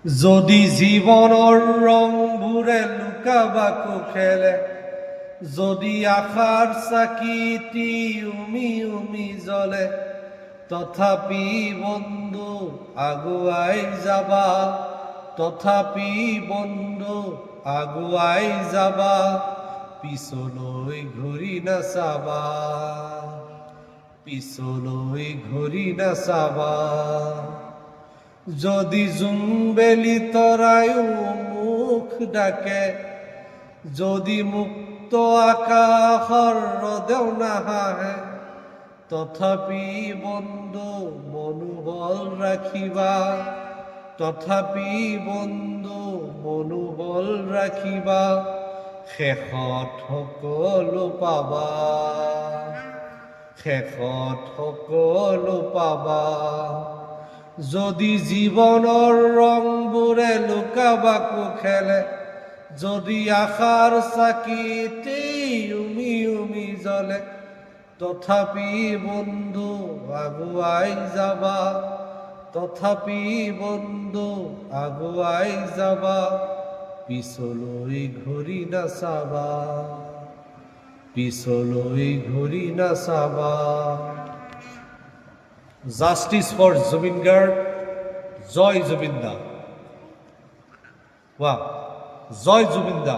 যদি জীবনৰ ৰংবোৰে লুকাবাকো খেলে, যদি আশাৰ চাকিটি উমি উমি জ্বলে, তথাপি বন্ধু আগুৱাই যাবা, তথাপি বন্ধু আগুৱাই যাবা, পিছলৈ ঘূৰি নাচাবা, পিছলৈ ঘূৰি নাচাবা। যদি জোনবেলি তৰায়ো মুখ ডাকে, যদি মুক্ত আকাশৰ ৰদেও নাহাহে, তথাপি বন্ধু মনোবল ৰাখিবা, তথাপি বন্ধু মনোবল ৰাখিবা, শেষত সকলো পাবা, শেষত সকলো পাবা। যদি জীৱনৰ ৰংবোৰে লুকাবাকো খেলে, যদি আশাৰ চাকিটি উমি উমি জ্বলে, তথাপি বন্ধু আগুৱাই যাবা, তথাপি বন্ধু আগুৱাই যাবা, পিছলৈ ঘূৰি নাচাবা, পিছলৈ ঘূৰি নাচাবা। জাস্টিস ফৰ জুবিন গাৰ্গ, জয় জুবিন দা। বাহ, জয় জুবিন দা।